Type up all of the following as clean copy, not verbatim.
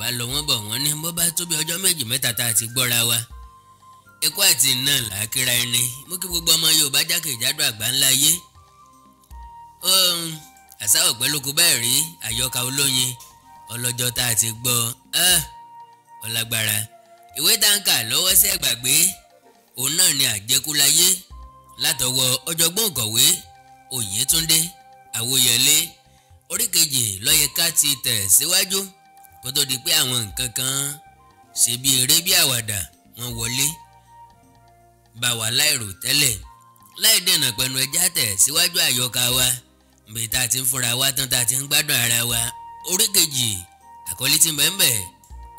Yorùbá lọ wọ́n bọ̀ wọ́n ní bó bá tó bí ọjọ́ méjì mẹ́ta tá a ti gbọ́ra wa ikú àti iná làákìrá ẹni. Mú kí gbogbo ọmọ Yorùbá jákèjádò àgbáńlá ayé. Àṣà ọ̀pẹ lóko bẹ́ẹ̀ rí àyọkà olóyin ọlọ́jọ́ tá a ti gbọ́ ọlágbára. Ìwé táǹkà lọ́wọ́ sí ẹ̀gbàgbé òun náà ni àjẹkúláyé látọwọ́ ọ̀jọ̀gbọ́n òǹkọ̀wé Oyètúndé Àwòyẹlé. Orí kejì lọ́yẹ ká ti tẹ̀ síwájú kó tó di pé àwọn nǹkan kan ṣe bí eré bí àwàdà wọn wọlé bá wa láìrò tẹ́lẹ̀. Láì dènà pẹ̀lú ẹja tẹ̀ síwájú àyọkà wa bí tá a ti ń fúnra wa tán tá a ti ń gbádùn ara wa. Orí kejì àkọlé tí bẹ́ẹ̀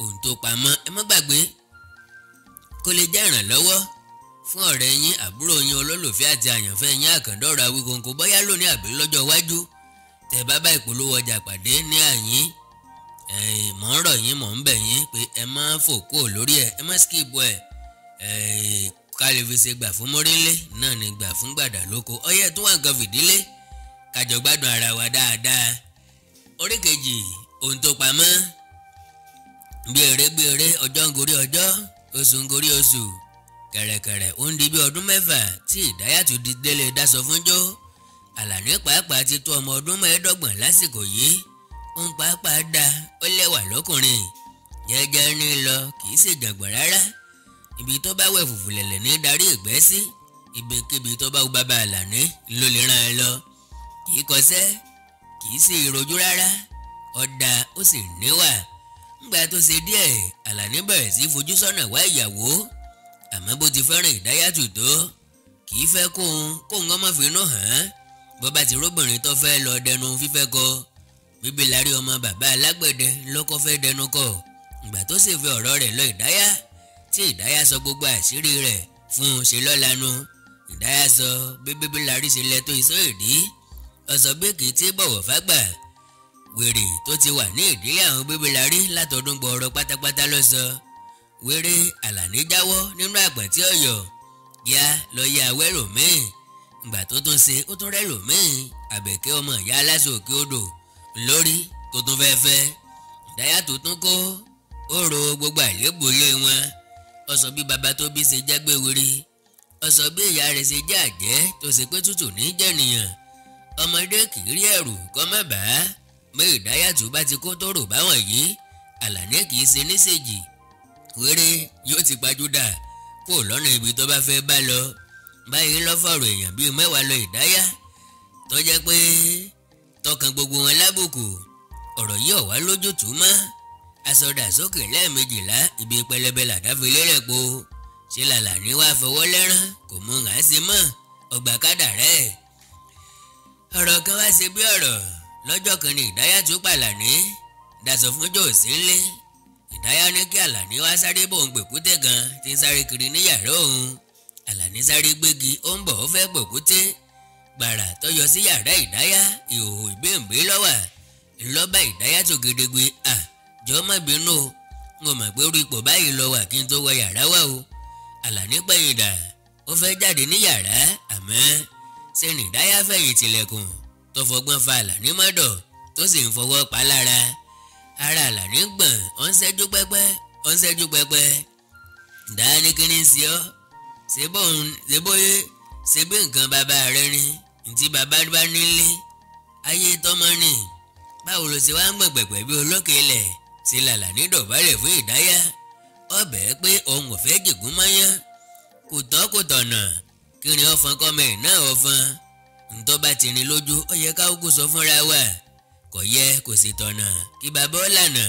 ohun tó pamọ́ ẹ má gbàgbé kó lè jẹ́ ìrànlọ́wọ́ fún ọ̀rẹ́ yín àbúrò yín olólùfẹ́ àti àyànfẹ́ yín àkàndọ̀rọ̀ Awíkonko bóyá lónìí àbí lọ́jọ́ iwájú tẹ́ bá bá ìpolówó ọjà pàdé ní àyín. Mọ̀ ń rọ̀ yín mọ̀ ń bẹ̀ yín pé ẹ má fòkó lórí ẹ má skip ẹ ká lè fi ṣe gbà fún mọ́rílé náà ni gbà fún gbàdà lóko. Ọyẹ tó wà nǹkan fìdílé kájọ gbádùn ara wa dáadáa. Orí kejì ohun tó pamọ́ bí eré ọjọ́ ń gorí ọjọ́ oṣù ń gorí oṣù kẹ̀rẹ̀kẹ̀rẹ̀ ó ń di bí ọdún 6 tí Ìdáyàtú di délé dáṣọ fúnjó. Àlàní pàápàá ti tó ọmọ ọdún 25 lásìkò yìí. Ó ń pàápàá dá ó lẹ́wà lọ́kùnrin jẹ́jẹ́ ní lọ kì í ṣèjàngbọ̀n rárá. Ibi tó bá wẹ̀ fùfù lẹ̀lẹ̀ ní darí ìgbẹ́ sí. Ibikíbi tó bá wù bàbá Àlàní ló lè rán ẹ lọ. Kì í kọsẹ́ kì í sì rojú rárá. Ọ̀dà ó sì níwà. Ńgbà tó ṣe díẹ̀ Àlàní bẹ̀rẹ̀ sí fojú sọ́nà wá ìyàwó. Àmọ́ bó ti fẹ́ràn Ìdáyàtú tó kì í fẹ́ kóun ọmọ fínú hàn án. Bó bá ti róbìnrin tó fẹ́ lọ dẹnu fífẹ́ kọ bíbí lárí ọmọ bàbá alágbẹ̀dẹ lọ́kọ́ fẹ́ dẹnu kọ. Ìgbà tó sì fi ọ̀rọ̀ rẹ̀ lọ Ìdáyà tí Ìdáyà sọ gbogbo àṣírí rẹ̀ fún un ṣe lọ́lanu. Ìdáyà sọ bíbí lárí ṣe lẹ́tọ́ ìsọ́ ìdí. Ọ̀sọ̀ bí kì í tí bọ̀wọ̀ fágbà. Wèrè tó ti wà ní ìdílé àwọn bíbí lárí látọdún gbọọrọ pátápátá ló sọ. Wèrè Àlàní jáwọ́ nínú àgbọ̀n tí ọ̀yọ́ yá lọ yá awẹ́rò míì. Ìgbà tó tún ṣe ó tún rẹ́lò míì. Àbẹ̀kẹ́ ọmọ ìyá aláṣọ òkè odò lórí tó tún fẹ́. Ìdáyàtú tún kó ó ro gbogbo àlébù ilé wọn. Ó sọ bí baba tó bí ṣe jágbé wèrè. Ó sọ bí ìyá rẹ̀ ṣe jẹ́ àjẹ́ tó ṣe pé tútù ní jẹ́nìyàn. Ọmọdé kì í rí ẹ̀rù kọ́ má bàá. Bí Ìdáyàtú bá ti kó tó rò báwọn yìí Àlàní kì í ṣe níṣèjì. Wèrè yóò ti pajúdà kó lọ́nà ibi tó bá fẹ́ bá lọ. Báyìí lọ́fọ̀rọ̀ èèyàn bíi 10 lọ Ìdáyà tó jẹ́ pé tọkàn gbogbo wọn lábùkù. Ọ̀rọ̀ yìí ọ̀wá lójútùú mọ́. Asọdà sókè lẹ́ẹ̀mejìlá ibi pẹlẹbẹ làdáfi lérè po. Ṣé l'Àlàní wá fọwọ́ lẹ́rán kò mú hàn sí mọ́ ọgbà kádà rẹ̀. Ọ̀rọ̀ kan wá ṣe bí ọ̀rọ̀. Lọ́jọ́ kan ni Ìdáyàtú pàlàní daṣọ fún jòsí ńlé. Ìdáyà ní kí Àlàní wá sáré bòun pèkúté kan tí ń sáré kiri ní yàrá òun. Àlàní sáré gbégi ó ń bọ̀ ó fẹ́ pèkúté. Gbàrà tó yọ sí yàrá Ìdáyà ìhòòhò ìbéǹbé lọ́wà. Ńlọ́bà Ìdáyàtú gedegbe jọ má bínú o. Mo mọ̀ pé orí ipò báyìí lọ wà kí n tó wọ yàrá wá o. Àlàní pẹ̀yìn dà ó fẹ́ jáde ní yàrá àmọ́ ṣe ní Ìdáyà fẹ̀yìn tilẹ̀kùn tó fọgbọ́n fa Àlàní mọ́dọ̀ tó sì ń fọwọ́ pa lára. Ara Àlàní gbọ̀n ó ń ṣẹ́jú pẹ́pẹ́. Ìdáyà ní kí ni sí ọ? Ṣé bí nǹkan bàbá rẹ ni ntí bàbá bá nílé ayé tọ́mọ ni. Báwo ló ṣe wá ń gbọ̀n pẹ̀pẹ̀ bí olókè ilẹ̀ sí l'Àlàní dọ̀bálẹ̀ fún Ìdáyà. Ọbẹ̀ pé òun ò fẹ́ jìgún mọ́yán kò tọ́ kò tọ̀nà kí ni ọ̀fọn kọ́mọ ẹ̀ náà ọ̀fọn. Ntọ́ bá ti rìn lójú ó yẹ ká kúkú sọ fúnra wa. Kò yẹ kò sì tọ̀nà kí bàbá ó lànà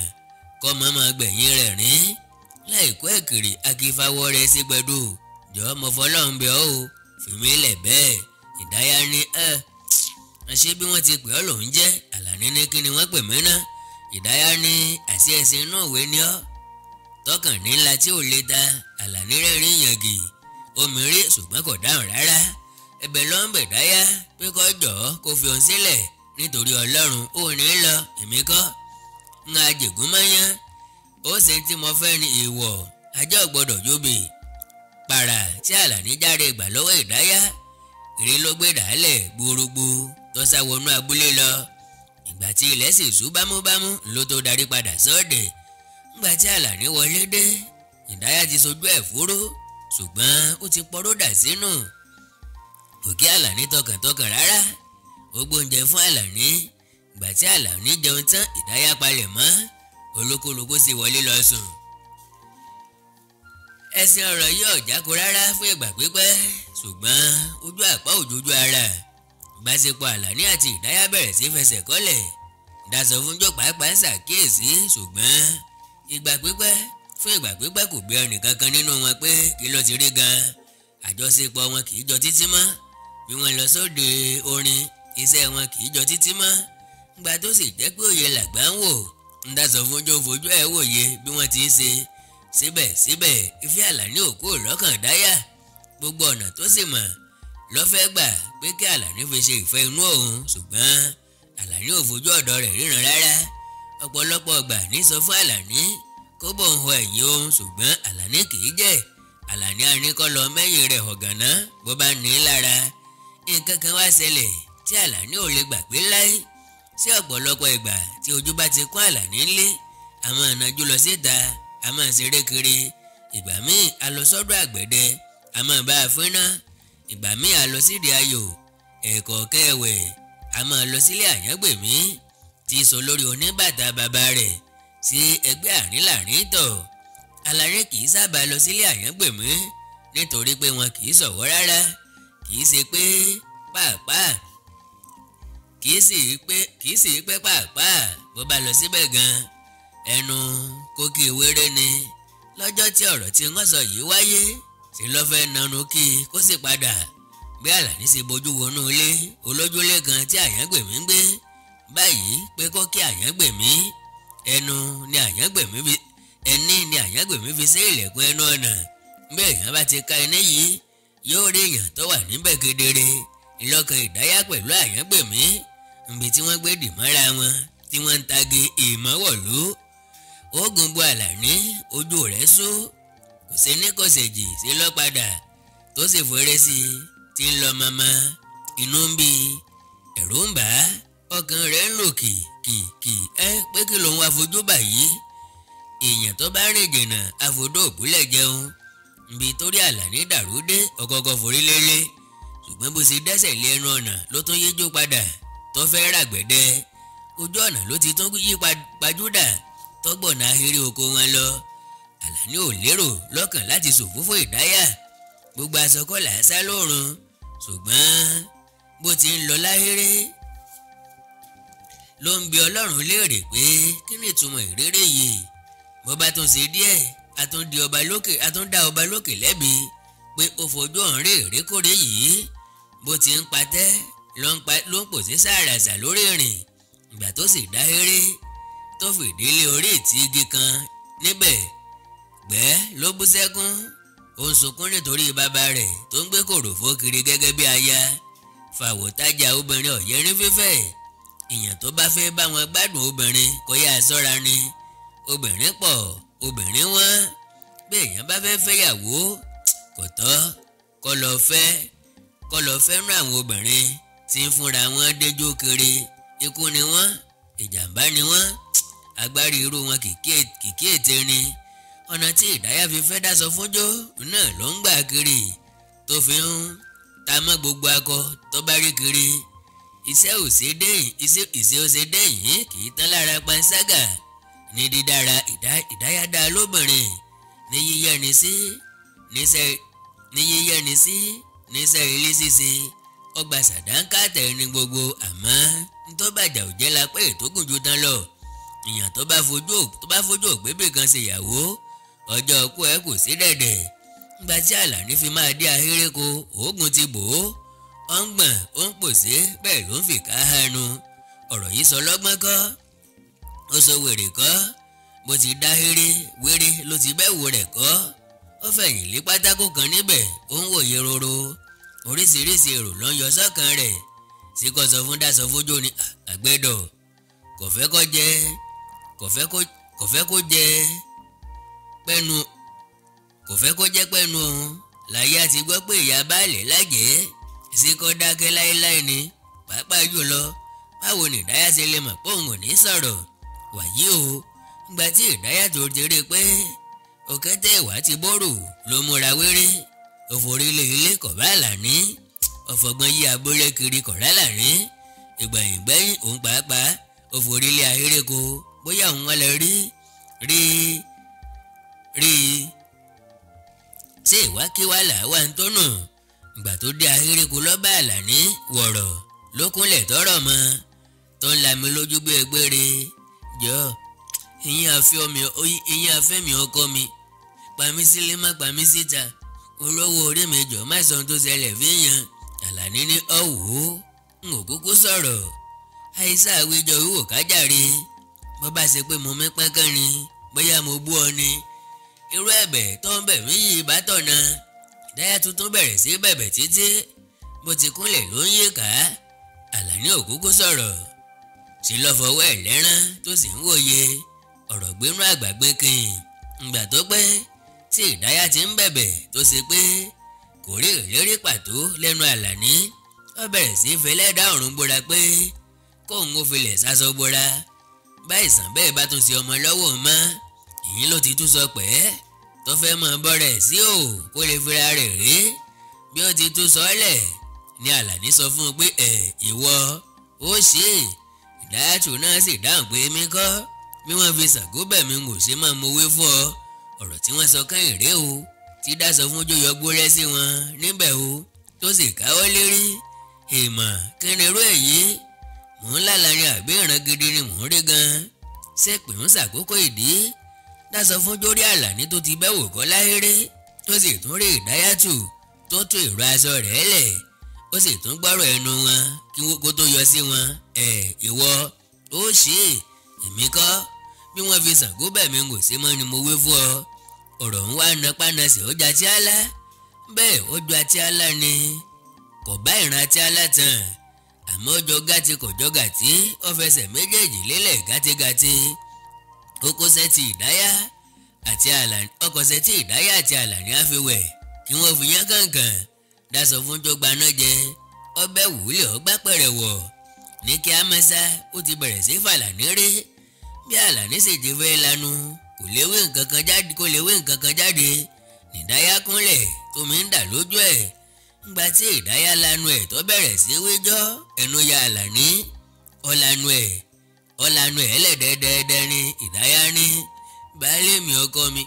kọ́ mọ́mọ́ gbẹ̀yìn rẹ̀ rìn. Láìkó ẹ̀kìrì akífáwọ́ rẹ̀ sí gbẹdú. Jọ̀ọ́ mo fọlọ́run bẹ̀ ọ́ o fìmí lẹ̀ bẹ́ẹ̀. Ìdáyà ní ṣé bí wọ́n ti pè ọ́ lòún jẹ́. Àlàní ní kí ni wọ́n pè mí náà. Ìdáyà ní àṣẹ ẹ̀sìn inú ìwé ni ọ́ tọkàn ní ńlá tí ò lè ta. Àlàní rẹ́rìn yàngì omi rí ṣùgbọ́n kò dáhùn rárá. Ẹ̀bẹ̀ ló ń bẹ̀ Ìdáyà pé kó jọ̀ọ́ kó fi òun sílẹ̀ nítorí Ọlọ́run ó ní lọ èmi kọ́. Ń ajègún mọ́yán ó ṣe tí mo fẹ́ ní ìwọ̀ ajá ò gbọ́dọ̀ jóbe. Pàrà tí Àlàní jáde gbà lọ́wọ́ Ìdáyà èrè ló gbé dàálẹ̀ gbúrúgbú tó sá wọnú abúlé lọ. Ìgbà tí ilẹ̀ sì ṣú bámúbámú ló tó darí padà sọ́ọ̀dẹ̀. Nígbà tí Àlàní wọlé dé, Ìdáyà ti sojú ẹ̀ fúró, ṣùgbọ́n ó ti pọ́rọ́ dà sínú. Kò kí Àlàní tọkàntọkàn rárá, ó gbóúnjẹ fún Àlàní. Ìgbà tí Àlàní jẹun tán, Ìdáyà palẹ̀ mọ́, olúkúlùkù sì wọlé lọ sùn. Ẹ̀sìn ọ̀rọ̀ yìí ò jákò rárá fún ìgbà pípẹ́, ṣùgbọ́n ojú àpá òjòjú ara. Ìbáṣepọ̀ Àlàní àti Ìdáyà bẹ̀rẹ̀ sí fẹsẹ̀ kọ́lẹ̀. Dasọ̀fúnjọ́ pàápàá ṣàkíyèsí, ṣùgbọ́n fún ìgbà pípẹ́ kò bí ẹnìkankan nínú wọn pé kí ló ti rí gan. Àjọṣepọ̀ wọn kì í jọ títí mọ́. Bí wọ́n lọ sóde orin, iṣẹ́ wọn kì í jọ títí mọ́. Ìgbà tó sì jẹ́ pé òye làgbà ń wò, Dasọ̀fúnjọ́ fojú ẹ̀ wòye bí wọ́n ti ń ṣe. Síbẹ̀síbẹ̀ ìfẹ́ Àlàní ò kúrò lọ́kàn Ìdáyà. Gbogbo ọ̀nà tó sì mọ̀ ló fẹ́ gbà pé kí Àlàní fi ṣe ìfẹ́ inú òun, ṣùgbọ́n Àlàní ò fojú ọ̀dọ̀ rẹ̀ ríran rárá. Ọ̀pọ̀lọpọ̀ ọgbà ní sọ fún Àlàní kó bò ń họ ẹ̀yìn òun, ṣùgbọ́n Àlàní kì í jẹ́. Àlàní arínkọ́ lọ mẹ́yìn rẹ̀ ọ̀gànná bó bá ní í lára. Nǹkan kan wá ṣẹlẹ̀ tí Àlàní ò lè gbàgbé láé. Sí ọ̀pọ̀lọpọ̀ ìgbà tí ojú bá ti kún Àlàní ńlé, a máa nájú lọ síta, a máa ṣeré kiri. Ìgbà míì a lọ sọ́dọ̀ àgbẹ̀dẹ, a máa bá a fínná. Ìgbà míì a lọ sídìí ayò. Ẹ̀ẹ̀kọ̀ọ̀kan ẹ̀wẹ̀ a máa lọ sílé Àyángbèmí tí sọ lórí oníbàtà bàbá rẹ̀ sí ẹgbẹ́ àrínlàríntọ̀. Àlàní kì í sábà lọ sílé Àyángbèmí nítorí pé wọn kì í ṣọ̀wọ́ rárá. Kì í sì pé pàápàá bó bá lọ síbẹ̀ gan ẹnu kókí wéré ni. Lọ́jọ́ tí ọ̀rọ̀ tí wọ́n sọ yìí wáyé, sì lọ́ fẹ́ nanu kí kó sì padà. Bí Àlàní ṣe bojú wọnú ilé olójúlé kan tí Àyángbèmí ń gbé báyìí pé kó kí Àyángbèmí, ẹni ni Àyángbèmí fi ṣe ilẹ̀kùn ẹnu ọ̀nà. Bí èèyàn bá ti ka iná yìí, yóò rí èèyàn tó wà níbẹ̀ kedere. Ìlọ́kàn Ìdáyà pẹ̀lú Àyángbèmí, níbi tí wọ́n gbé dì mọ́ra wọn tí wọ́n ń tagi ìmọ̀wọ̀lú. Oògùn bu Àlàní, ojú rẹ̀ sú, kò sí ní kò ṣèjì sí lọ́padà tó sì fẹ́rẹ́ sí i tí ń lọ mọ́mọ́. Inú ń bí, ẹ̀rù ń bà á, ọkàn rẹ̀ ń lò kìkì pé kí lòun afojú báyìí. Èèyàn tó bá rìn jìnnà àfodó òbúlẹ̀ jẹun. Ibi torí Àlàní dàrú dé ọ̀kọ̀ọ̀kọ̀ forí lélẹ̀, ṣùgbọ́n bó ṣe dẹ́sẹ̀ lé ẹnu ọ̀nà ló tún yíjú padà tó fẹ́ ràgbẹ̀dẹ. Ojú ọ̀nà ló ti tún yí pajúdà tọ́gbọ̀nà ahéré oko wọn lọ. Àlàní ò lérò lọ́kàn láti ṣòfófó Ìdáyà. Gbogbo aṣọ kọ́ là á sá lóòrùn, ṣùgbọ́n bó ti ń lọ láhéré ló ń bi Ọlọ́run léèrè pé kí ni ìtumọ̀ ìréré yìí. Bó bá tún ṣe díẹ̀, a tún dá ọba lókè lẹ́bi pé ó fojú ọ̀hún rí ìrékòrè yìí. Bó ti ń patẹ́ ló ń pòṣé sàràsà lórí ìrìn. Ìgbà tó sì dáhéré tó fìdílé orí ìtì igi kan níbẹ̀, gbẹ́ ló bú sẹ́kún. Ó ń sunkún nítorí bàbá rẹ̀ tó ń gbé kòròfó kiri gẹ́gẹ́ bí aya. Fàwọ̀tájà obìnrin ọ̀yẹ́rín fífẹ́. Èèyàn tó bá fẹ́ bá wọn gbádùn obìnrin kó yá ṣọ́ra ni. Obìnrin pọ̀, obìnrin wọ́n. Bí èèyàn bá fẹ́ fẹ́yàwó, kò tọ́ kó lọ fẹ́ràn àwọn obìnrin tí ń fúnra wọn déjó kiri. Ikú ni wọ́n, ìjàmbá ni wọ́n. Agbárí irú wọn kìkì ètè ni. Ọ̀nà tí Ìdáyà fi fẹ́ Dasọfúnjọ́ náà ló ń gbà kiri tó fi ń ta mọ́ gbogbo akọ tó bá rí kiri. Iṣẹ́ òṣè dẹ́yìn kì í tán lára panṣágà. Ní dídára Ìdáyà dá lóbìnrin, ní yíyẹni sí níṣẹ́ ilé ṣíṣe. Ọgbà sàdánkà tẹ̀ ní gbogbo, àmọ́ tó bàjá ò jẹ́ lápẹ́ ìtókùn ju tán lọ. Èèyàn tó bá fojú ògbébè kan ṣèyàwó, ọjọ́ ọkú ẹ kò sí dẹ̀dẹ̀. Nígbà tí Àlàní fi máa dé ahéreko, òógùn ti bò ó. Ó ń gbọ̀n, ó ń pòṣé, bẹ́ẹ̀ ló ń fìkà hánu. Ọ̀rọ̀ yìí sọ lọ́gbọ́n kọ́, ó sọ wèrè kọ́. Bó ti dáhéré wéré ló ti bẹ́wò rẹ̀ kọ́. Ó fẹ̀yìn lé pátákó kan níbẹ̀, ó ń wòye roro. Oríṣiríṣi èrò ló ń yọ sọ́kàn rẹ̀. Sí kò sọ fún Dasọfúnjọ́ ní àgbẹ̀dọ̀, kò fẹ́ kó jẹ́ pẹ́nu òun. Láyé àti gbọ́ pé ìyá baálẹ̀ lájẹ́, sí kó dákẹ́ láéláé ni. Pàápàá jùlọ, báwo ni Ìdáyà ṣe lè mọ̀ pé òun ò ní sọ̀rọ̀? Wàyí o, ìgbà tí Ìdáyàtò ti rí i pé òkété ìwà ti bóró ló múra wéré òforílẹ̀ ilé kọ̀bá Àlàní ọ̀fọ̀gbọ́n yí abúlé kiri kọ̀rá láàrin ìgbẹ̀yìn òun pàápàá òforílẹ̀ ahéreko bóyá òun wá lọ rí ṣé ìwákíwá làwa ń tọ́nà ìgbà tó dé ahéreko lọ́ba Àlàní wọ̀rọ̀ ló kúnlẹ̀ tọ́rọ̀ mọ́ tó ń lami lójú bí egbére jọ ìyẹn afẹ́ mi ọkọ mi pàmí sílé má pàmí síta olówó orí mi jọ má sọ ohun tó ṣẹlẹ̀ fíyàn. Àlàní ní ọ̀wọ́ n ò kúkú sọ̀rọ̀ àìsà àwíjọ wíwò kájàre bó bá ṣe pé mo mí pẹ́kán ni bóyá mo bú ọ ni irú ẹ̀bẹ̀ tó ń bẹ̀ mí yìí bá tọ̀nà. Ìdáyàtò tún bẹ̀rẹ̀ sí bẹ̀bẹ̀ títí bó ti kúnlẹ̀ ló ń yíká. Àlàní ò kúkú sọ̀rọ̀ sí lọ́fọwọ́ ẹ̀ lẹ́rán tó sì ń wòye ọ̀rọ̀ gbénú àgbàgbé kìn ìgbà tó pẹ́ tí Ìdáyàtò ti ń bẹ̀bẹ̀ tó ṣe pé kò rí ìlérí pàtó lẹ́nu Àlàní ó bẹ̀rẹ̀ sí fẹlẹ́dà ọ̀run bóra pé kóun ó filẹ̀ sásọ bóra báyìí sàn bẹ́ẹ̀ bá tún ṣe ọmọ lọ́wọ́ mọ́ ìyín ló ti tún sọ pé tó fẹ́ mọ bọ́rẹ̀ sí ò kó lè fira rẹ̀ rí bí ó ti tún sọ́lẹ̀ ni Àlàní sọ fún un pé ìwọ ó ṣe Ìdáyàtò náà sì dáhùn pé mi kọ́ bí wọ́n fi ṣàgóbẹ̀ mi ń ṣe máa mowé fún ọ ọ̀rọ̀ tí wọ́n sọ kẹ́yìn rèé o tí dáṣọ fún jóyọ gbórẹ́ sí wọn níbẹ̀ o tó sì káwọ́ lérí èèmọ̀ kí ni irú èyí mò ń lálàrin àbí ìran gidi ni mò ń rí gan ṣé pè ń ṣàkókò ìdí dáṣọ fún jórí Àlàní tó ti bẹ́wò kọ́ láhéré tó sì tún rí Ìdáyàtò tó tún ìró aṣọ rẹ̀ lẹ̀ ó sì tún gbọ́rọ̀ ẹnu wọn kí wọ́n kó tó yọ sí wọn ìwọ ó ṣe èmi kọ́ bí wọ́n fi ṣàgóbẹ̀ mi ń ṣe mọ́ ni mo wé fún ọ ọ̀rọ̀ ń wá napánasẹ̀ ó jà tí á lá bẹ́ẹ̀ ó ju àti àlá ni kò bá ìran àti àlá tán àmọ́ ọjọ́ gàtí kò jọ gàtí ó fẹsẹ̀ méjèèjì lélẹ̀ gàtégàté ọkọ̀ṣẹ́ ti Ìdáyà àti Àlàní àfiwẹ̀ kí wọ́n fi yán kàǹkàn dáṣọ fún jọgba náà jẹ ọbẹ̀ wúlẹ̀ ọgbà pẹ̀rẹ̀ wọ̀ ní kí á mẹ́sà ó ti bẹ̀rẹ̀ sí fàlàní rí bí Àlàní sì ti fẹ́ lanu kò léwé nǹkan kan jáde Ìdáyà kúnlẹ̀ tómi ń dà lójú ẹ̀ ńgbà tí Ìdáyà lanu ẹ̀ tó bẹ̀rẹ̀ sí wíjọ́ ẹnu ya Àlàní ọ̀lànà ẹ̀ ẹlẹ́dẹ̀ẹ́dẹ́ẹ́dẹ́ ní Ìdáyà ní baálé mi ọkọ mi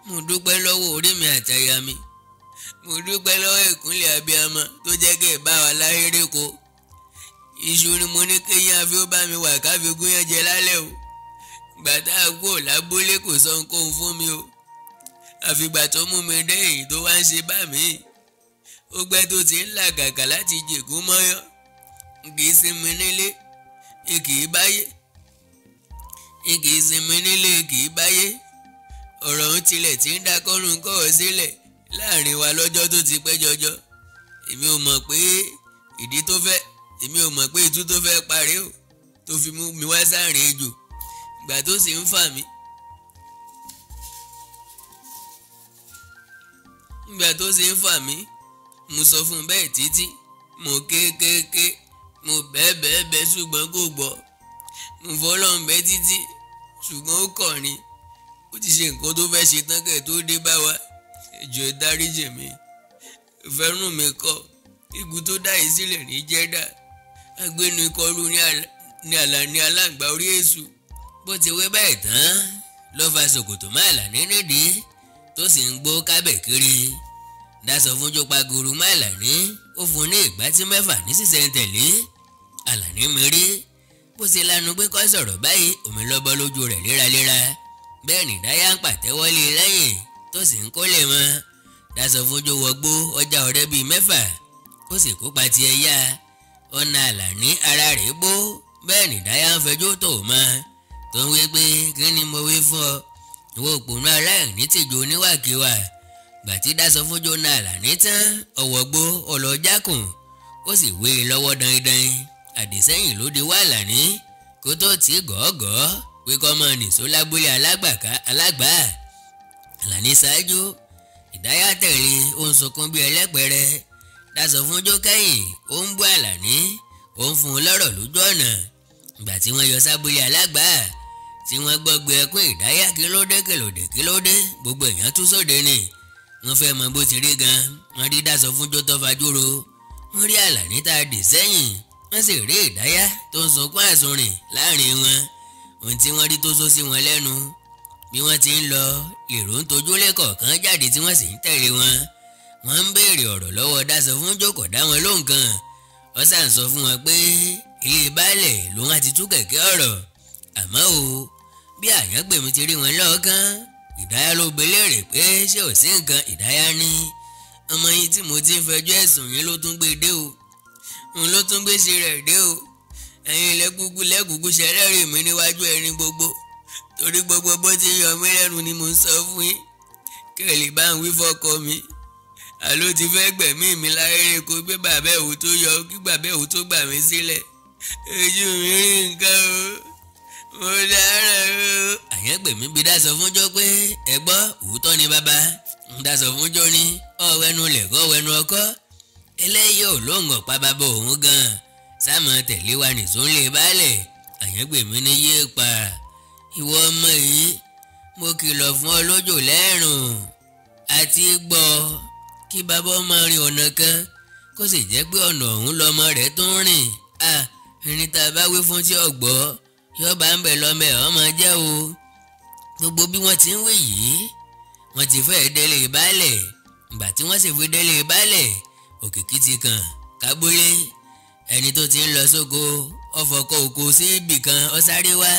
mo dúpẹ́ lọ́wọ́ orí mi àtàyà mi mo dúpẹ́ lọ́wọ́ ìkúnlẹ̀ abiyamọ tó jẹ́ kẹ́ ẹ̀ bá wa láhéré ko iṣu ni mo ní kéyìn àfi ó bá mi wà káfí gúnyán jẹ lálẹ́ o gbàtà àgbo lábólé kò sọ nǹkan fún mi o àfìgbà tó mú mi dé èyí tó wá ń ṣe bá mi ó gbẹ́ tó ti ń làgàgà láti jègún mọ́yán kì í sinmi nílé kì í báyé ọ̀rọ̀ ń tilẹ̀ tí ń dákọ́rùn kọ́ ọ sílẹ̀ láàrin wa lọ́jọ́ tó ti pẹ́ jọjọ èmi ò mọ̀ pé ìtú tó fẹ́ parí o tó fi mú mi wá sáàrin ejò ìgbà tó sì ń fà mí mo sọ fún un bẹ́ẹ̀ títí mo kéékèèké mo bẹ́ẹ̀ ṣùgbọ́n kò gbọ́ mo fọlọ́n bẹ́ẹ̀ títí ṣùgbọ́n ó kọ̀ ni ó ti ṣe nǹkan tó fẹ́ ṣe tán kẹ̀ tó dé bá wa ẹ jọ̀ọ́ ẹ dáríjì mi ìfẹ́rùn mi kọ́ igun tó dá yìí sílẹ̀ ní jẹ́dá agbẹnukọrú ní Àlàní aláǹgbá orí èṣù bó ti wé báyìí tán ló fa ṣòkòtò má Àlàní nídìí tó sì ń gbó kábẹ̀ kiri dáṣọ fún jópa guru má Àlàní ó fún ní ìgbátí 6 ní sísẹ̀ntẹ̀lé Àlàní mérí bó ṣe lanu pé kó sọ̀rọ̀ báyìí omi lọ́bọ́ lójú rẹ̀ léraléra bẹ́ẹ̀ ni Ìdáyà ń pàtẹ́wọ́lé lẹ́yìn tó sì ń kólé mọ́ dáṣọ fún jó wọgbó ọjà ọ̀rẹ́ bíi 6 ó sì kópa tiẹ̀ yá ọ̀nà Àlàní ara rẹ̀ bó bẹ́ẹ̀ ni Ìdáyà ń fẹjọ́ tó mọ́ tó ń wí pé kí ni mo wí fún ọ ìwọ òpònú aláìní tìjú oníwàkiwà gbàtí dáṣọ fún jóná Àlàní tán ọ̀wọ́gbó ọlọ́jàkùn ó sì wé e lọ́wọ́ dandan àdìsẹ́yìn ló di wá Àlàní kó tó tì í gọ́gọ́ pé kọ́ mọ́ nìṣó lágbólé alágbà Àlàní ṣáájú Ìdáyà tẹ̀lé ó ń sunkún bí ẹlẹ́pẹ̀rẹ́ dáṣọ fún jó kẹ́yìn ó ń bú Àlàní ó ń fún un lọ́rọ̀ lójú ọ̀nà ìgbà tí wọ́n yọ sábúlé alágbà tí wọ́n gbọ́gbé ẹkún Ìdáyà kílódé gbogbo èèyàn tú sóde ni wọ́n fẹ́ mọ bó ti rí gan. wọ́n rí Dásọfúnjó tó fajúro, wọ́n rí Àlàní tá a dì sẹ́yìn, wọ́n sì rí Ìdáyà tó ń sunkún àsunrìn láàrin wọn. ohun tí wọ́n rí tó sọ sí wọn lẹ́nu. bí wọ́n ti ń lọ lèrò ń tojúlé kọ̀ọ̀kan jáde tí wọ́n sì ń tẹ̀lé wọn. wọ́n ń béèrè ọ̀rọ̀ lọ́wọ́ Dásọfúnjó kò dá wọn lóhùn kan. ó sàn sọ fún wọn pé ilé baálẹ̀ lòun àti tú kẹ̀kẹ́ ọ̀rọ̀. àmọ́ o bí Àyàngbèmí ti rí wọn lọ́ọ̀kan, Ìdáyà ló béèrè pé ṣé ò sí nǹkan. Ìdáyà ní ọmọ yìí tí mo ti ń fẹjọ́ ẹ̀sùn yín ló tún gbé dé o, òun ló tún gbèsè rẹ̀ dé o. ẹ̀yin lẹ́kùkù ṣẹlẹ́rì mi níwájú ẹ̀rín gbogbo, torí gbogbo bó ti yọ mí lẹ́nu ni mo ń sọ fún yín kẹ́lì bá ń wí fọ́kọ mi. àló ti fẹ́ gbẹ̀mí mi láyé kó gbé bàbá ẹ̀wù tó yọ kí bàbá ẹ̀wù tó gbà mí sílẹ̀. ojú mi rí nǹkan o, mo dáràn o. Àyàngbèmí bi Dásọfúnjó pé ẹ gbọ́ òótọ́ ni bàbá. Dásọfúnjó ní ọ̀wẹ́nu lẹ̀kọ́ ọ̀wẹ́nu ọkọ́, eléyìí ò lóhùn ọ̀pá bàbá òun gan. sáàmù tẹ̀lé wa nìṣó ń lè baálẹ̀. Àyàngbèmí ní yé pa ìwọ ọmọ yìí, mo kìlọ̀ fún ọ lójò lẹ́rùn àti gbọ́ kí bàbá ọmọ rìn ọ̀nà kan kó sì jẹ́ pé ọ̀nà ọ̀hún lọmọ rẹ̀ tó ń rìn. ẹni tá a bá wí fún tí ọ̀gbọ́ yọba ń bẹ̀ lọ́mọ ẹ̀ ọmọ jẹ́ o. gbogbo bí wọ́n ti ń wí yìí wọ́n ti fẹ́ délé baálẹ̀. ìgbà tí wọ́n sì fi délé baálẹ̀ òkìkí ti kàn kábúlé. ẹni tó ti ń lọ sóko ọfọkọ oko sí ibì kan ó sáré wá.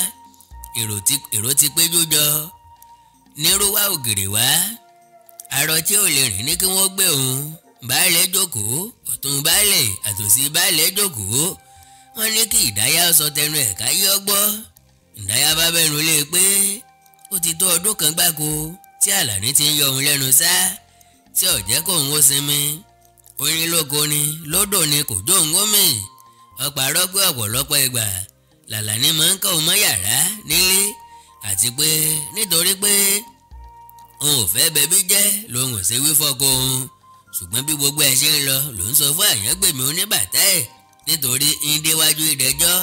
èrò ti péjú jọ nírú wá ògèrè wá. arọ tí ò lè rìn ní kí wọ́n gbé òun. baálẹ̀ jókòó, ọ̀tún baálẹ̀ àtòsí baálẹ̀ jókòó. wọ́n ní kí Ìdáyà sọ tẹnu ẹ̀ káyé ọgbọ́. Ìdáyà bá bẹ̀rù lé pé ó ti tó ọdún kan gbáko tí Àlàní ti ń yọ òun lẹ́nu sá, tí ò jẹ́ kóun ó sinmi. orin lóko ni lódò ni kò jó òun gómì. ọ̀pàrọ̀ pé ọ̀pọ̀lọpọ̀ ìgbà l'Àlàní máa ń kọ́ òun mọ́ yàrá nílé, àti pé nítorí pé òun ò fẹ́ bẹbí jẹ́ lòun ò ṣe wí fọ́kọ òun. ṣùgbọ́n bí gbogbo ẹ̀ ṣe ń lọ ló ń sọ fún Àyàngbèmí oníbàtà ẹ̀, nítorí ìdíwájú ìdẹ́jọ́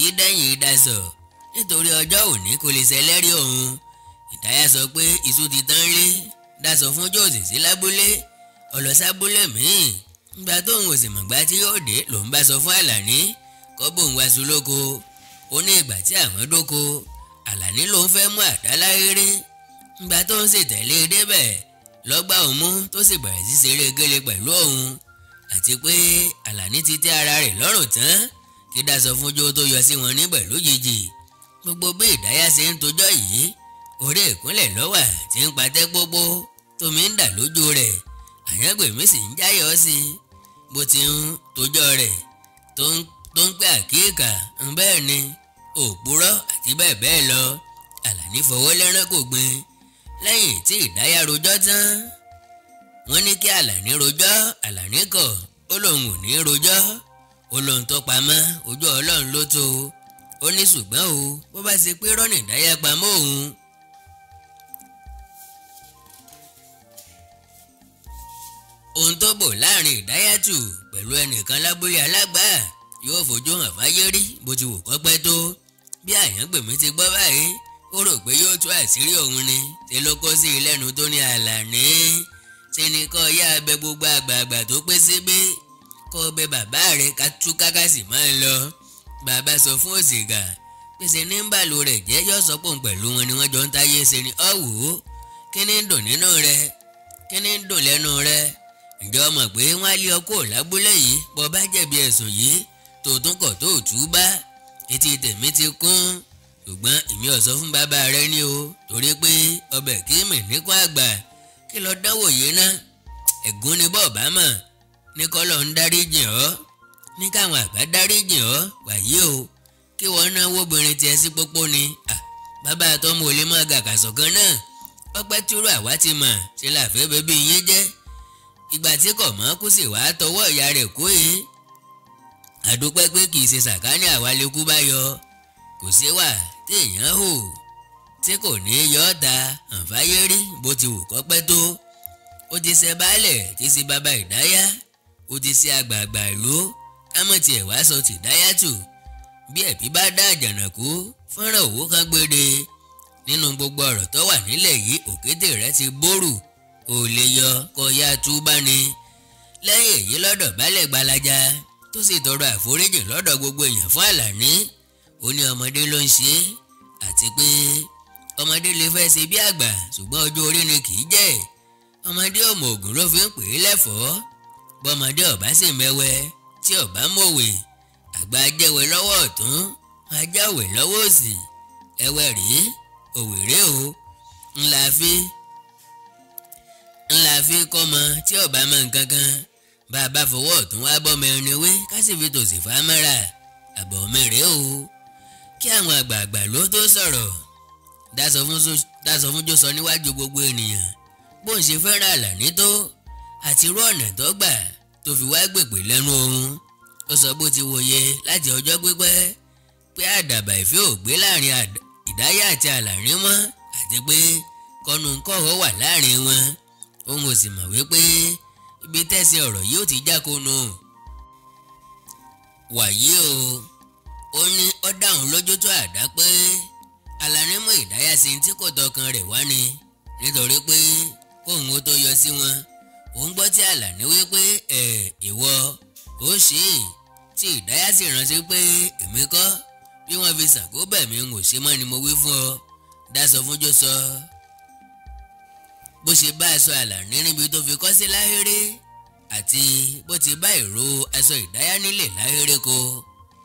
ìdẹ́yìn ìdásọ̀, nítorí ọjọ́ òní kò lè ṣẹlẹ́rìí òun. Ìdáyà sọ pé iṣu ti tán rí. Dásọfúnjó sì sí lábúlé, ọlọ́sábúlé míì. nígbà tóun ò sì mọ̀gbà tí yóò dé lòun bá sọ fún Àlàní kó bóun wá sùn lóko. ó ní ìgbà tí àwọn dóko Àlàní lòun fẹ́ mú àdá láyéré. nígbà tó ń ṣètẹ̀lé débẹ̀ lọ́gbà òun mú tó sì bẹ̀rẹ̀ sí ṣeré gélé pẹ̀lú òun, àti pé Àlàní ti tẹ́ ara rẹ̀ lọ́rùn tán kí Dásọfúnjó tó yọ sí wọn níbẹ̀ lójijì. gbogbo bí Ìdáyà ṣe ń tojọ́ yìí orí ìkúnlẹ̀ lọ́wà tí ń patẹ́ pópó tómi ń dà lójú rẹ̀. Àyàngbèmí sì ń jáyọ̀ sí i bó ti ń tojọ́ rẹ̀ tó ń pẹ́ àkíkà bẹ́ẹ̀ ni òpùrọ́ àti bẹ́ẹ̀ bẹ́ẹ̀ lọ. Àlàní fọwọ́ lẹ́rán kò gbin. lẹ́yìn tí Ìdáyà rojọ́ tán wọ́n ní kí Àlàní rojọ́. Àlàní kọ̀, ó lóun ò ní rojọ́. ó lóun tó pamọ́ ojú Ọlọ́run ló tó. ó ní ṣùgbọ́n o bó bá ṣe pé rọ́ọ̀nì Ìdáyà pamọ́ òun. ohun tó bò láàrin Ìdáyàtù pẹ̀lú ẹnìkan lábúlé alágbà yóò fojú hàn fáyé rí bó ti wù kó pẹ́ tó. bí Àyàngbèmí ti gbọ́ báyìí ó rò pé yóò tú àṣírí òun ni, ṣe ló kó sí lẹ́nu tó ní Àlàní. ṣe ni kó yá abẹ gbogbo àgbààgbà tó pé síbí kó bẹ bàbá rẹ̀ ká tú kákàsì máa ń lọ. bàbá sọ fún Òṣìgà pé ṣe ní bàlù rẹ̀ jẹ́ yóò sọ pòun pẹ̀lú wọn ni wọ́n jọ ń táyé. ṣe ni ọ̀wọ́ kí ni ń dùn nínú rẹ̀, kí ni ń dùn lẹ́nu rẹ̀. ǹjẹ́ o mọ̀ pé wọ́n á lé ọkọ̀ lábúlé yìí bọ́ bá jẹ̀bi ẹ̀sùn yìí tó tún kọ̀ tó túbá. etí tèmi ti kún, ṣùgbọ́n èmi ò sọ fún bàbá rẹ ní o, torí pé ọbẹ̀ kí mi níkún àgbà kí lọ dánwò yìí ná. ẹ̀gún ni bọ́ọ̀bá mọ̀ ní kọ́lọ̀ ń dáríjì ọ́, ní káwọn àgbà dáríjì ọ́. wàyí o kí wọ́n náwó obìnrin tiẹ̀ sí pópó ni. bàbá àtọmọ ò lè má gàkà sọ̀kan náà. ọpẹ́ túrú àwa ti mọ̀ ṣe làfẹ́ bẹ́bí yín jẹ́. ìgbà tí kò mọ́ kú sì wàá tọwọ́ ìyá rẹ̀ kó yìí. àdúpẹ́ pé kì í ṣe sàkání àwa lè kú bá yọ. kò sí wà tí èèyàn hò tí kò ní yọ ọ́ ta àǹfààyè rí bó ti wù kó pẹ́ tó. ó ti ṣe baálẹ̀ tí ṣe bàbá Ìdáyà, ó ti ṣe àgbààgbà ìlú. àmọ́ tiẹ̀ wá sọ ti Ìdáyàtù bí ẹ̀bí bá dá àjànàkú fọ́nrán òwò kan gbére nínú gbogbo ọ̀rọ̀ tó wà nílẹ̀ yìí òkété rẹ̀ ti bórù ò lè yọ kó yá túbá ni. lẹ́yìn èyí lọ́dọ̀ baálẹ̀ gbalaja tó sì tọrọ àforíjì lọ́dọ̀ gbogbo èèyàn fún Àlàní. ó ní ọmọdé ló ń ṣe é àti pé ọmọdé lè fẹ́ ṣe bí àgbà ṣùgbọ́n ọjọ́ orí ni kì í jẹ́. ọmọdé ọmọ ògùn ló fi ń pè é lẹ́fọ̀ọ́. bọ́mọdé ọ̀bá sì mẹ́wẹ́ tí ọ̀bá mọ̀wé àgbà jẹ́wẹ́ lọ́wọ́ ọ̀tún ajáwé lọ́wọ́ òsì. ẹwẹ́ rèé òwèrè o ńlá fi kọ́mọ tí ọ̀bá mọ nǹkan kan bá a bá fọwọ́ ọ̀tún wá bọ́mọ ẹni wé ká sì fi tòsì fámẹ́rà àbọ̀ mẹ́rẹ̀ o. kí àwọn àgbààgbà ló tó sọ̀rọ̀ Dásọfúnjó sọ níwájú gbogbo ènìyàn bó ń ṣe fẹ́ràn Àlàní tó àti irú ọ̀nà tó gbà tó fi wá gbèpè lẹ́nu òun. ó sọ bó ti wòye láti ọjọ́ pípẹ́ pé àdàbà ìfẹ́ ò gbé láàrin Ìdáyà àti Àlàní mọ́ àti pé kọ́nu kọ́hó wà láàrin wọn. òun ò sì mọ̀ wípé ibi tẹ́sí ọ̀rọ̀ yìí ó ti jákòónú. wàyí o ó ní ó dáhùn lójú tó àdá pé Àlàní mú Ìdáyà sí tí kò tọkàn rẹ̀ wá ni nítorí pé kóun ó tó yọ sí wọn. òun gbọ́ tí Àlàní wí pé ìwọ ó ṣe é tí Ìdáyà sì rántí pé èmi kọ́ bí wọ́n fi ṣàkóbẹ̀ mi ń ò ṣe mọ́ ni mo wí fún ọ. Dásọfúnjó sọ bó ṣe bá aṣọ Àlàní níbi tó fi kọ́ sí láhéré àti bó ti bá ìró aṣọ Ìdáyà nílé láhéré kó.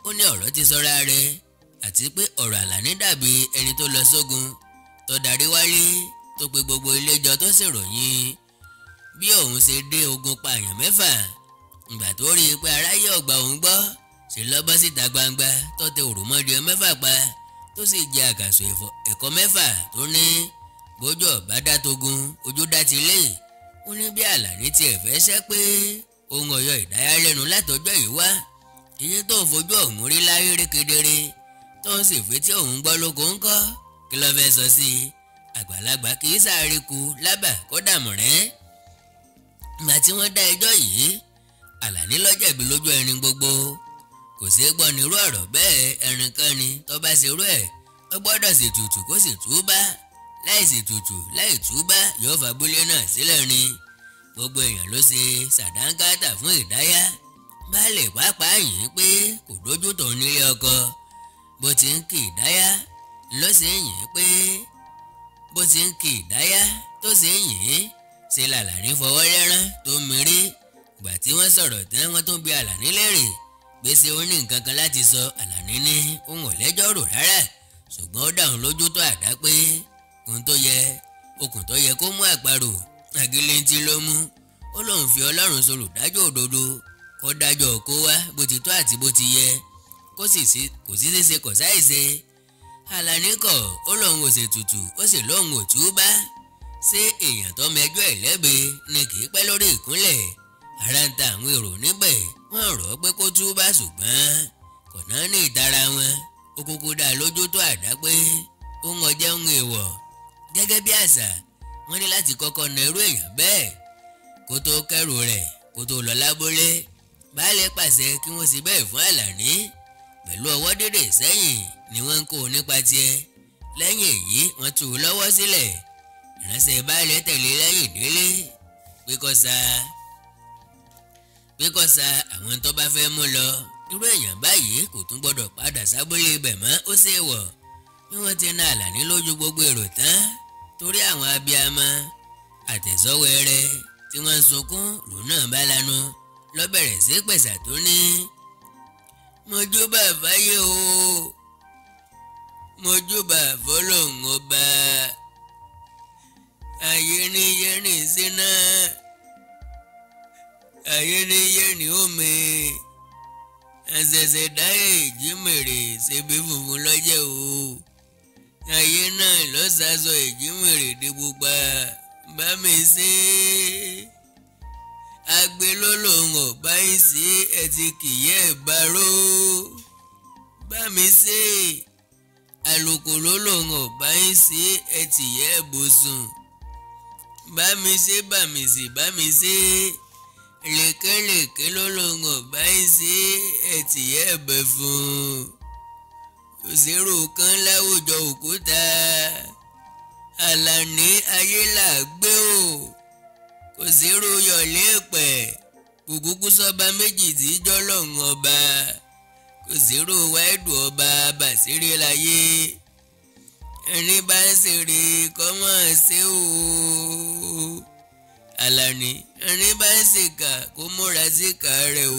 ó ní ọ̀rọ̀ ti sọ́ra rẹ̀ àti pé ọ̀rọ̀ Àlàní dàbí ẹni tó lọ sógun tó darí wálé tó pe gbogbo ilé jọ tó sì ròyìn bí òun ṣe dé ogun pààyàn 6 ìgbà tó rí i pé aráyé ọgbà òun gbọ́ ṣe lọ́bọ́ síta gbangba tó tẹ òròmọdìẹ 6 pa tó sì jẹ àkàsọ̀ ẹ̀kọ́ 6 tó ní bójú ọ̀bá dá togun ojú dá ti lé. ó ní bí Àlàní tiẹ̀ fẹ́ ṣẹ́ pé ohun ọ̀yọ́ Ìdáyà lẹ́nu látọjọ́ yìí wá iye tó ń fojú ọ̀hún rí láyéré kedere tó ń sì fi tí òun gbọ́ lóko ń kọ́ kí ló fẹ́ sọ sí i. àgbàlagbà kì í sáré ku lábà kó dààmú rẹ̀. ìgbà tí wọ́n dá ẹjọ́ yìí Àlàní ló jẹ̀bi lójú ẹrin gbogbo. kò sí gbọ́ nírú ọ̀rọ̀ bẹ́ẹ̀ ẹ̀rìn kan ni tó bá ṣe rú ẹ̀ ó gbọ́dọ̀ ṣètùtù kó sì túbá láì ṣètùtù láì túbá yóò fàbúlé náà sílẹ̀ ni. gbogbo èèyàn ló ṣe ṣàdánkátà fún Ìdáyà. baálẹ̀ pàápàá yìí pé kò dójú tó nílé ọkọ bó ti ń kí Ìdáyà ló ṣe ń yìn pé bó ti ń kí Ìdáyà tó ṣe ń yìn ṣe l'Àlàní fọwọ́ rẹ́rán tó mírí. ìgbà tí wọ́n sọ̀rọ̀ tán wọ́n tún bi Àlàní lérè pé ṣé ó ní nǹkan kan láti sọ. Àlàní ní òun ò lẹ́jọ́ rò rárá ṣùgbọ́n ó dáhùn lójú tó àdá pé okùn tó yẹ kó mú àparò àgìlẹ̀ntì ló mú. ó lóun fi Ọlọ́run solùdájọ́ òdodo kó dájọ́ kó wá bó ti tó àti bó ti yẹ kò sí ṣíṣe kò sáìṣe. Àlàní kọ̀ ó lóun ò ṣètùtù ó sì lóun ò túbá. ṣé èèyàn tó mẹjọ́ ẹ̀ lẹ́bi ni kì í pẹ́ lórí ìkúnlẹ̀. ara ń ta àwọn èrò níbẹ̀ wọ́n rọ̀ pé kó túbá ṣùgbọ́n kò náà ní ìtara wọn. ó kúkú dá lójú tó àdá pé òun ọjẹ́ ń èèwọ̀. gẹ́gẹ́ bí àṣà wọ́n ní láti kọ́kọ́ na irú èèyàn bẹ́ẹ̀ kó tó kẹ́rù rẹ̀ kó tó lọ lábólé. baálẹ̀ pàṣẹ kí wọ́n sì bẹ́ẹ̀ fún Àlàní pẹ̀lú ọwọ́ dédè sẹ́yìn ni wọ́n ń kó nípa tiẹ̀. lẹ́yìn èyí wọ́n tú u lọ́wọ́ sílẹ̀. ìránṣẹ́ baálẹ̀ tẹ̀lé lẹ́yìn délé pé kó sa àwọn tó bá fẹ́ mú lọ. irú èèyàn báyìí kò tún gbọ́dọ̀ padà sábólé ibẹ̀ mọ́ ó sì wọ̀. bí wọ́n ti na Àlàní lójú gbogbo èrò tán torí àwọn abiyamọ àtẹ̀sọ́wẹ́rẹ́ tí wọ́n ń sunkún lòun náà bá lanu ló bẹ̀rẹ̀ sí pẹ̀sà tó ní mojúbà fáyé o mojúbà fọlọ́hún ọba ayéníyẹ́rìn síná ayéníyẹ́rìn omi àṣẹ̀ṣẹ̀ dáyé ìjímèrè ṣebí funfun lọ́jẹ́ o ayé náà ló ṣàṣọ ìjímèrè di pupa bá mi ṣe agbe ló lòun ọba yín sí ẹtì kìyẹ́ ìbárò bá mi ṣe àlùkò ló lòun ọba yín sí ẹtì yẹ́ ìbùsùn bá mi ṣe bá mi ṣe bá mi ṣe lèkélèké ló lòun ọba yín sí ẹtì yẹ́ ìbẹ̀fùn kò sérò kan láwùjọ òkúta. Àlàní ayé là gbé o, kò sérò yọ̀lé pẹ̀, kùkúkú sọ́ba méjì tí jọ́lọ́hún ọba, kò sérò wáìdù ọba bàṣírí láyé. Ẹni bá ń ṣeré kọ́ mọ̀ ṣe o. Àlàní ẹni bá ń ṣèkà kó múra síkà rẹ̀ o.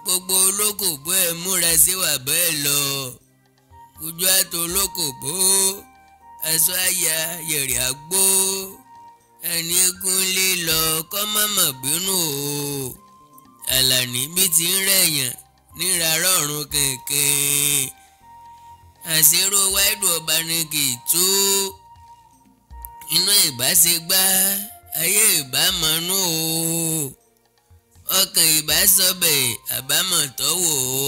Gbogbo olókòbó ẹ̀ múra síwà bẹ́ẹ̀ lọ. Ojú àtò olókòbó aṣọ àyà yẹ̀rì àgbó. Ẹni egun lé lọ kọ́ mọ̀mọ̀ bínú o. Àlàní bí ti ń rẹ̀yàn níra rọ̀rùn kẹ̀kẹ́. Àṣírò wáìdù ọba ni kì í tú. Inú ìbá ṣe gbá ayé ìbá mọ́nú o. Ọkàn ìbá sọbẹ̀ àbámọ̀ tọ́wò o.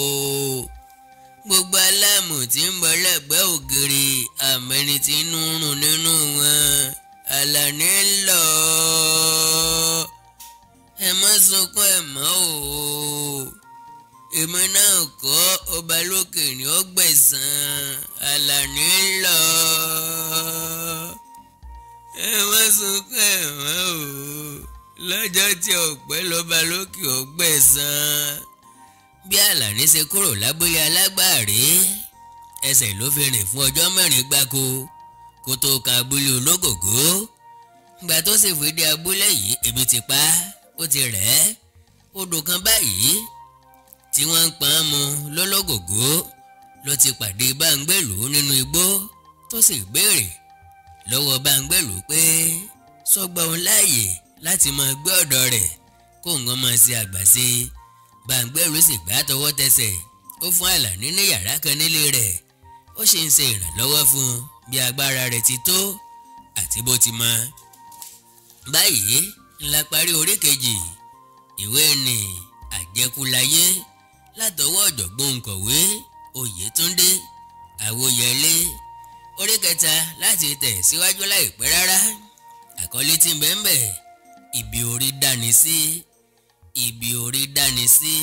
Gbogbo aláàmù tí ń bọ̀ lẹ́gbẹ́ ògiri àmẹ́ni tí ń rùn nínú wọn. Àlàní ń lọ. Ẹ má sunkún ẹ̀ mọ́ o. Èmi náà kọ́ ọba lókè ní ó gbẹ̀san. Àlàní ń lọ. Ẹ má sunkún ẹ̀ mọ́ o. Lọ́jọ́ tí ọ̀pẹ́ lọ́ba lókè ó gbẹ̀san. Bí Àlàní ṣe kúrò lábúlé Alágbàrí, ẹsẹ̀ ló fi rìn fún ọjọ́ 4 gbáko kó tó ka abúlé Ológògó. Ìgbà tó sì fi dé abúlé yìí ebi ti pa, ó ti rẹ̀ ẹ́. Odò kan báyìí tí wọ́n ń pọn mu lólógògó ló ti pàdé Báńgbèlú nínú igbó tó sì béèrè lọ́wọ́ Báńgbèlú pé sọ́gbà òun láàyè láti máa gbé ọ̀dọ̀ rẹ̀ kó nǹkan máa ṣe àgbà sí i. Báńgbèlú sì gbà tọwọ́ tẹsẹ̀, ó fún Àlàní ní yàrá kan nílé rẹ̀, ó sì ń ṣe ìrànlọ́wọ́ fún un bí agbára rẹ̀ ti tó àti bó ti mọ. Báyìí ńlá parí orí kejì ìwé ni Àjẹkúláyé látọwọ́ ọ̀jọ̀gbọ́n òǹkọ̀wé Oyètúndé Àwòyẹlé. Orí kẹta láti tẹ̀ síwájú láìpẹ́ rárá. Àkọlé tí ń bẹ ibi orí dání sí. Ibi orí dání sí.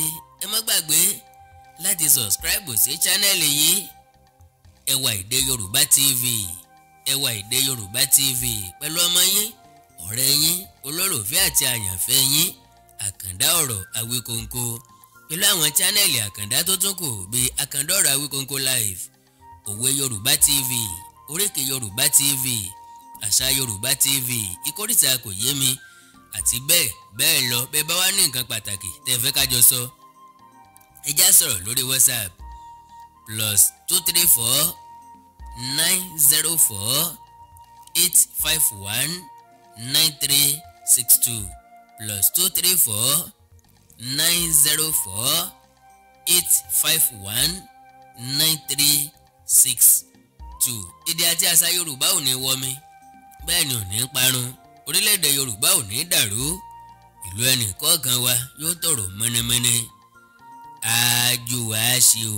Ẹ má gbàgbé láti subscribe sí chánẹ́ẹ̀lì yìí Ẹwà Èdè Yorùbá TV. Ẹwà Èdè Yorùbá TV pẹ̀lú ọmọ yín, ọ̀rẹ́ yín, olólùfẹ́ àti àyànfẹ́ yín Àkàndá ọ̀rọ̀ Awíkonko, pẹ̀lú àwọn chánẹ́ẹ̀lì àkàndá tó tún kù bíi Àkàndá ọ̀rọ̀ Awíkonko live, Òwe Yorùbá TV, Oríkì Yorùbá TV, Àṣà Yorùbá TV, Ìkóríta Kò Yé Mi àti bẹ́ẹ̀ bẹ́ẹ̀ lọ. Bẹ́ẹ̀ bá wá ní nǹkan pàtàkì tẹ́ fẹ́ kájọ sọ, ẹ já sọ̀rọ̀ lórí WhatsApp +234 904 851 9362 +234 904 851 9362. Èdè àti àṣà Yorùbá ò ní wọmi, bẹ́ẹ̀ ni ò ní parun. Orílẹ̀-èdè Yorùbá ò ní dàrú. Ìlú ẹnì kọ̀ọ̀kan wa yóò tòrò mẹ́nẹ́mẹ́nẹ́. Àjò wa ṣe o.